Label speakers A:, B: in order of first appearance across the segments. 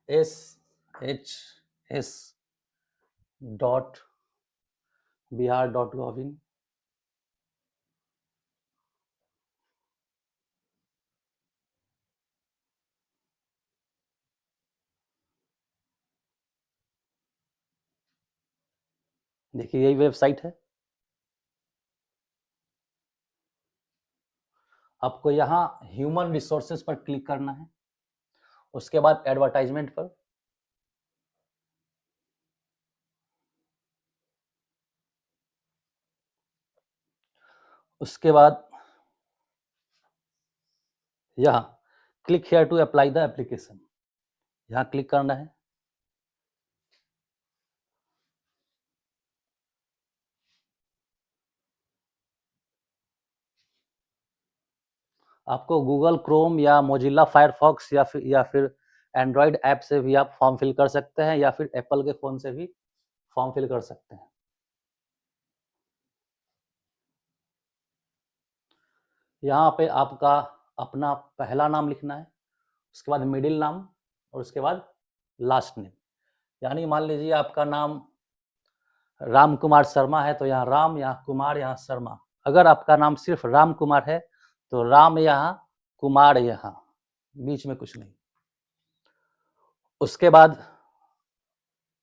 A: shs.bihar.gov.in। देखिए यही वेबसाइट है। आपको यहाँ ह्यूमन रिसोर्सेज पर क्लिक करना है, उसके बाद एडवर्टाइजमेंट पर, उसके बाद यहाँ click here to apply the application, यहाँ क्लिक करना है। आपको गूगल क्रोम या मोजिल्ला फायरफॉक्स या फिर एंड्रॉयड ऐप से भी आप फॉर्म फिल कर सकते हैं, या फिर एप्पल के फ़ोन से भी फॉर्म फिल कर सकते हैं। यहाँ पे आपका अपना पहला नाम लिखना है, उसके बाद मिडिल नाम और उसके बाद लास्ट नेम। यानी मान लीजिए आपका नाम राम कुमार शर्मा है तो यहाँ राम, यहाँ कुमार, यहाँ शर्मा। अगर आपका नाम सिर्फ राम कुमार है तो राम यहाँ, कुमार यहाँ, बीच में कुछ नहीं। उसके बाद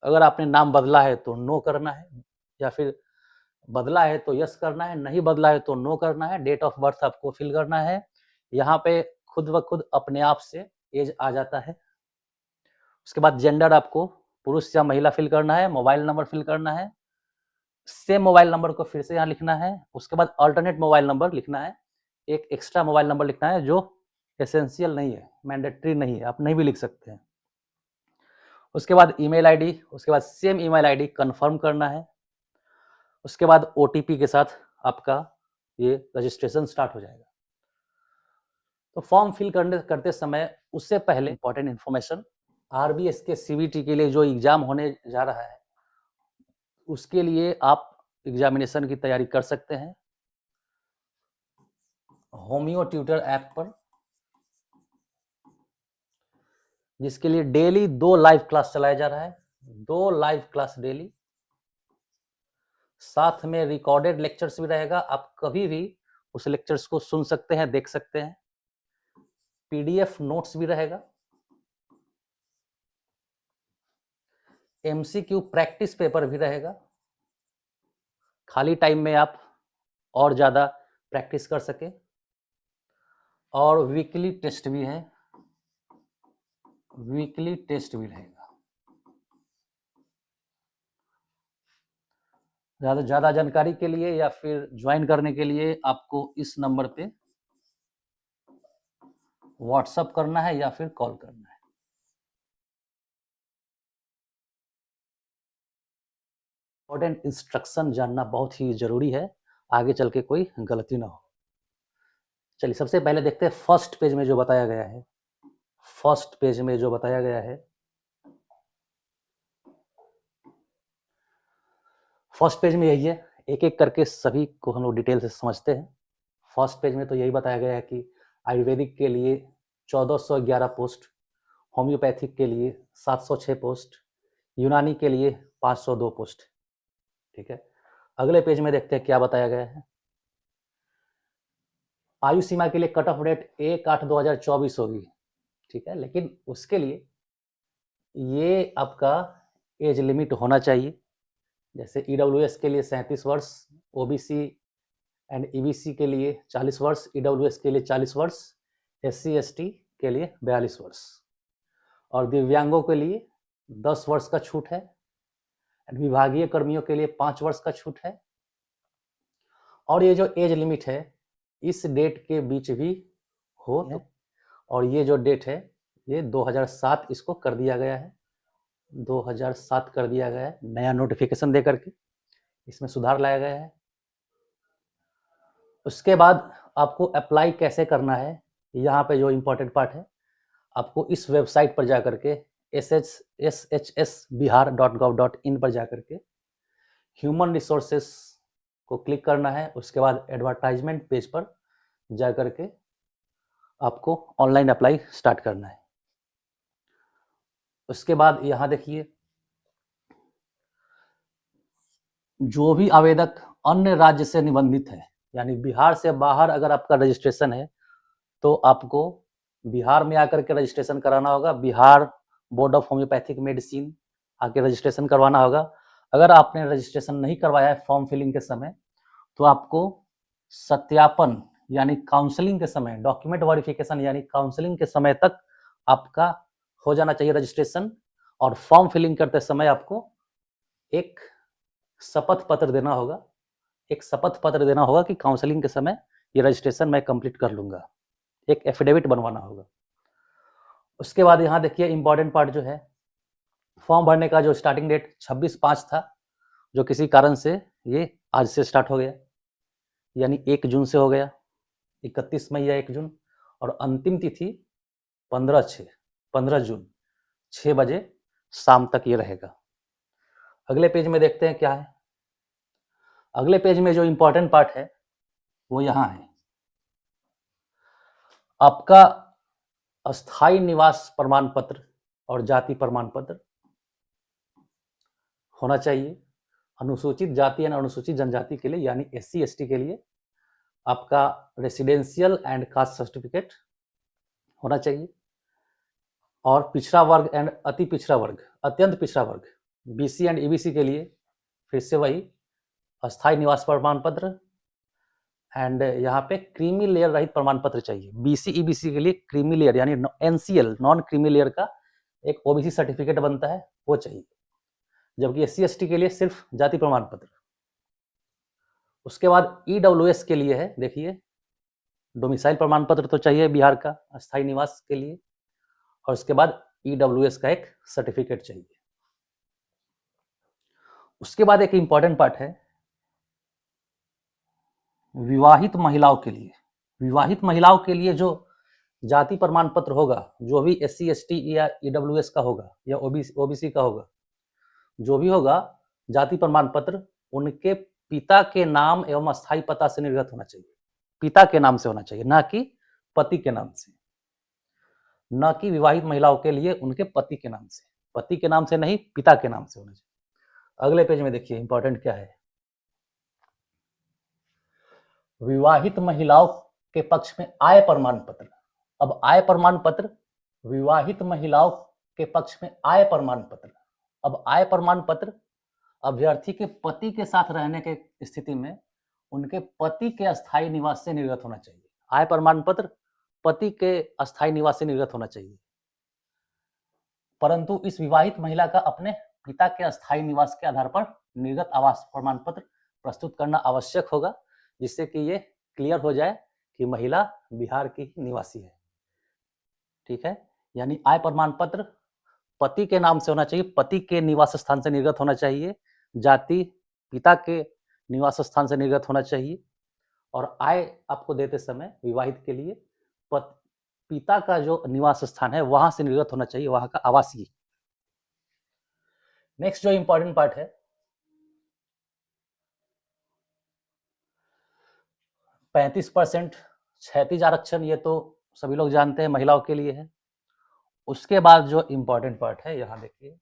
A: अगर आपने नाम बदला है तो नो करना है, या फिर बदला है तो यस करना है, नहीं बदला है तो नो करना है। डेट ऑफ बर्थ आपको फिल करना है। यहाँ पे खुद ब खुद अपने आप से एज आ जाता है। उसके बाद जेंडर आपको पुरुष या महिला फिल करना है। मोबाइल नंबर फिल करना है, सेम मोबाइल नंबर को फिर से यहाँ लिखना है। उसके बाद अल्टरनेट मोबाइल नंबर लिखना है, एक एक्स्ट्रा मोबाइल नंबर लिखना है जो एसेंशियल नहीं है, मैंडेटरी नहीं है, आप नहीं भी लिख सकते हैं। उसके बाद ईमेल आईडी, उसके बाद सेम ईमेल आईडी कंफर्म करना है। उसके बाद ओटीपी के साथ आपका ये रजिस्ट्रेशन स्टार्ट हो जाएगा। तो फॉर्म फिल करते समय उससे पहले इंपॉर्टेंट इन्फॉर्मेशन, आरबीएस के सीबीटी के लिए जो एग्जाम होने जा रहा है उसके लिए आप एग्जामिनेशन की तैयारी कर सकते हैं होमियो ट्यूटर ऐप पर, जिसके लिए डेली 2 लाइव क्लास चलाया जा रहा है, 2 लाइव क्लास डेली। साथ में रिकॉर्डेड लेक्चर्स भी रहेगा, आप कभी भी उस लेक्चर्स को सुन सकते हैं, देख सकते हैं। पीडीएफ नोट्स भी रहेगा, एमसीक्यू प्रैक्टिस पेपर भी रहेगा, खाली टाइम में आप और ज़्यादा प्रैक्टिस कर सकें। और वीकली टेस्ट भी है, वीकली टेस्ट भी रहेगा। ज़्यादा जानकारी के लिए या फिर ज्वाइन करने के लिए आपको इस नंबर पे व्हाट्सअप करना है या फिर कॉल करना है। इंपॉर्टेंट इंस्ट्रक्शन जानना बहुत ही जरूरी है, आगे चल के कोई गलती ना हो। चलिए सबसे पहले देखते हैं फर्स्ट पेज में जो बताया गया है। फर्स्ट पेज में जो बताया गया है, फर्स्ट पेज में यही है, एक एक करके सभी को हम लोग डिटेल से समझते हैं। फर्स्ट पेज में तो यही बताया गया है कि आयुर्वेदिक के लिए 1411 पोस्ट, होम्योपैथिक के लिए 706 पोस्ट, यूनानी के लिए 502 पोस्ट। ठीक है, अगले पेज में देखते हैं क्या बताया गया है। आयु सीमा के लिए कट ऑफ डेट 1/8/2024 होगी। ठीक है, लेकिन उसके लिए ये आपका एज लिमिट होना चाहिए। जैसे ईडब्ल्यूएस के लिए 37 वर्ष, ओबीसी एंड ईबीसी के लिए 40 वर्ष, ईडब्ल्यूएस के लिए 40 वर्ष, एससी एसटी के लिए 42 वर्ष, और दिव्यांगों के लिए 10 वर्ष का छूट है। विभागीय कर्मियों के लिए 5 वर्ष का छूट है। और ये जो एज लिमिट है इस डेट के बीच भी हो, और ये जो डेट है ये 2007 इसको कर दिया गया है, 2007 कर दिया गया है, नया नोटिफिकेशन दे करके इसमें सुधार लाया गया है। उसके बाद आपको अप्लाई कैसे करना है, यहाँ पे जो इम्पोर्टेंट पार्ट है, आपको इस वेबसाइट पर जाकर के shsbihar.gov.in पर जाकर के ह्यूमन रिसोर्सेस को क्लिक करना है। उसके बाद एडवर्टाइजमेंट पेज पर जाकर के आपको ऑनलाइन अप्लाई स्टार्ट करना है। उसके बाद यहाँ देखिए, जो भी आवेदक अन्य राज्य से निबंधित है, यानी बिहार से बाहर अगर आपका रजिस्ट्रेशन है तो आपको बिहार में आकर के रजिस्ट्रेशन कराना होगा। Bihar board of homeopathic medicine आके रजिस्ट्रेशन करवाना होगा। अगर आपने रजिस्ट्रेशन नहीं करवाया है फॉर्म फिलिंग के समय, तो आपको सत्यापन यानी काउंसलिंग के समय, डॉक्यूमेंट वेरिफिकेशन यानी काउंसलिंग के समय तक आपका हो जाना चाहिए रजिस्ट्रेशन। और फॉर्म फिलिंग करते समय आपको एक शपथ पत्र देना होगा, एक शपथ पत्र देना होगा कि काउंसलिंग के समय ये रजिस्ट्रेशन मैं कंप्लीट कर लूंगा, एक एफिडेविट बनवाना होगा। उसके बाद यहाँ देखिए इंपॉर्टेंट पार्ट जो है, फॉर्म भरने का जो स्टार्टिंग डेट 26/5 था, जो किसी कारण से ये आज से स्टार्ट हो गया, यानी 1 जून से हो गया, 31 मई या 1 जून, और अंतिम तिथि 15 जून 6 बजे शाम तक ये रहेगा। अगले पेज में देखते हैं क्या है। अगले पेज में जो इंपॉर्टेंट पार्ट है वो यहाँ है, आपका अस्थायी निवास प्रमाण पत्र और जाति प्रमाण पत्र होना चाहिए। अनुसूचित जाति या अनुसूचित जनजाति के लिए यानी SC ST के लिए आपका रेसिडेंशियल एंड कास्ट सर्टिफिकेट होना चाहिए। और पिछड़ा वर्ग एंड अति पिछड़ा वर्ग, अत्यंत पिछड़ा वर्ग BC एंड EBC के लिए फिर से वही अस्थायी निवास प्रमाण पत्र, एंड यहाँ पे क्रीमी लेयर रहित प्रमाण पत्र चाहिए। BC EBC के लिए क्रीमी लेयर यानी NCL नॉन क्रीमी लेयर का एक OBC सर्टिफिकेट बनता है, वो चाहिए, जबकि SC ST के लिए सिर्फ जाति प्रमाण पत्र। उसके बाद EWS के लिए है, देखिए डोमिसाइल प्रमाण पत्र तो चाहिए बिहार का अस्थायी निवास के लिए, और उसके बाद EWS का एक सर्टिफिकेट चाहिए। उसके बाद एक इंपॉर्टेंट पार्ट है विवाहित महिलाओं के लिए। विवाहित महिलाओं के लिए जो जाति प्रमाण पत्र होगा, जो भी SC ST या EWS का होगा या OBC का होगा, जो भी होगा जाति प्रमाण पत्र उनके पिता के नाम एवं अस्थायी पता से निर्गत होना चाहिए। पिता के नाम से होना चाहिए, ना कि पति के नाम से, न कि विवाहित महिलाओं के लिए उनके पति के नाम से, पति के नाम से नहीं, पिता के नाम से होना चाहिए। अगले पेज में देखिए इंपॉर्टेंट क्या है, विवाहित महिलाओं के पक्ष में आय प्रमाण पत्र। अब आय प्रमाण पत्र, विवाहित महिलाओं के पक्ष में आय प्रमाण पत्र। अब आय प्रमाण पत्र अभ्यर्थी के पति के साथ रहने के स्थिति में उनके पति के अस्थायी निवास से निर्गत होना चाहिए। आय प्रमाण पत्र पति के अस्थायी निवास से निर्गत होना चाहिए, परंतु इस विवाहित महिला का अपने पिता के अस्थायी निवास के आधार पर निर्गत आवास प्रमाण पत्र प्रस्तुत करना आवश्यक होगा, जिससे कि ये क्लियर हो जाए कि महिला बिहार की निवासी है। ठीक है, यानी आय प्रमाण पत्र पति के नाम से होना चाहिए, पति के निवास स्थान से निर्गत होना चाहिए, जाति पिता के निवास स्थान से निर्गत होना चाहिए, और आय आपको देते समय विवाहित के लिए पिता का जो निवास स्थान है वहां से निर्गत होना चाहिए, वहां का आवासीय। नेक्स्ट जो इंपॉर्टेंट पार्ट है, 35% क्षैतिज आरक्षण, ये तो सभी लोग जानते हैं महिलाओं के लिए है। उसके बाद जो इंपॉर्टेंट पार्ट है यहां देखिए,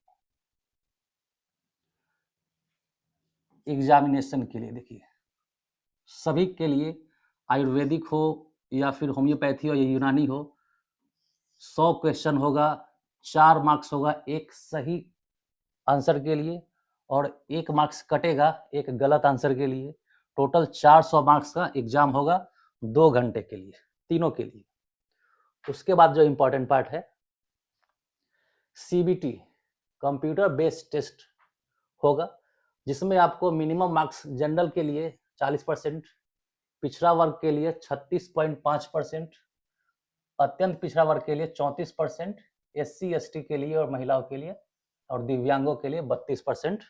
A: एग्जामिनेशन के लिए देखिए, सभी के लिए आयुर्वेदिक हो या फिर होम्योपैथी हो या यूनानी हो, 100 क्वेश्चन होगा, 4 मार्क्स होगा एक सही आंसर के लिए, और 1 मार्क्स कटेगा एक गलत आंसर के लिए। टोटल 400 मार्क्स का एग्जाम होगा 2 घंटे के लिए, तीनों के लिए। उसके बाद जो इंपॉर्टेंट पार्ट है, CBT कंप्यूटर बेस्ड टेस्ट होगा, जिसमें आपको मिनिमम मार्क्स जनरल के लिए 40%, पिछड़ा वर्ग के लिए 36.5%, अत्यंत पिछड़ा वर्ग के लिए 34%, SC ST के लिए और महिलाओं के लिए और दिव्यांगों के लिए 32%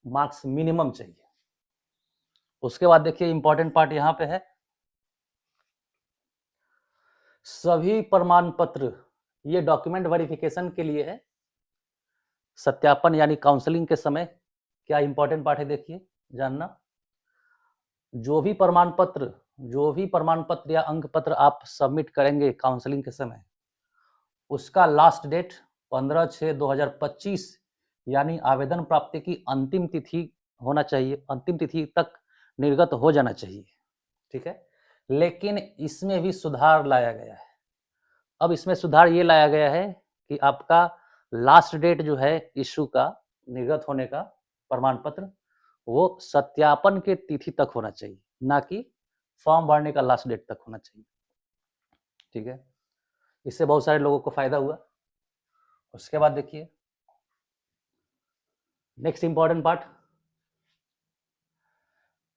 A: मार्क्स मिनिमम चाहिए। उसके बाद देखिए इंपॉर्टेंट पार्ट यहाँ पे है, सभी प्रमाण पत्र, ये डॉक्यूमेंट वेरिफिकेशन के लिए है, सत्यापन यानी काउंसलिंग के समय क्या इंपॉर्टेंट पार्ट है देखिए जानना, जो भी प्रमाण पत्र या अंक पत्र आप सबमिट करेंगे काउंसलिंग के समय, उसका लास्ट डेट 15/6/2025 यानी आवेदन प्राप्ति की अंतिम तिथि होना चाहिए, अंतिम तिथि तक निर्गत हो जाना चाहिए, ठीक है। लेकिन इसमें भी सुधार लाया गया है। अब इसमें सुधार ये लाया गया है कि आपका लास्ट डेट जो है इश्यू का, निर्गत होने का प्रमाण पत्र, वो सत्यापन के तिथि तक होना चाहिए, ना कि फॉर्म भरने का लास्ट डेट तक होना चाहिए, ठीक है। इससे बहुत सारे लोगों को फायदा हुआ। उसके बाद देखिए नेक्स्ट इंपॉर्टेंट पार्ट,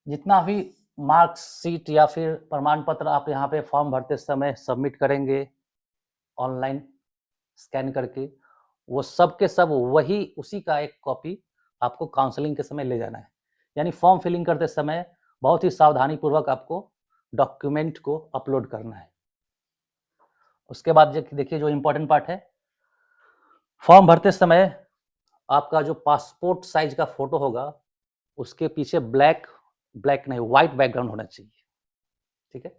A: जितना भी मार्कशीट या फिर प्रमाण पत्र आप यहाँ पे फॉर्म भरते समय सबमिट करेंगे ऑनलाइन स्कैन करके, वो सब के सब वही उसी का एक कॉपी आपको काउंसलिंग के समय ले जाना है। यानी फॉर्म फिलिंग करते समय बहुत ही सावधानी पूर्वक आपको डॉक्यूमेंट को अपलोड करना है। उसके बाद देखिए जो इम्पोर्टेंट पार्ट है, फॉर्म भरते समय आपका जो पासपोर्ट साइज का फोटो होगा उसके पीछे ब्लैक नहीं व्हाइट बैकग्राउंड होना चाहिए, ठीक है।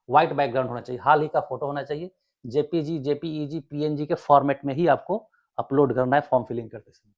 A: व्हाइट बैकग्राउंड होना चाहिए, हाल ही का फोटो होना चाहिए, जेपीजी, जेपीईजी, पीएनजी के फॉर्मेट में ही आपको अपलोड करना है फॉर्म फिलिंग करते समय।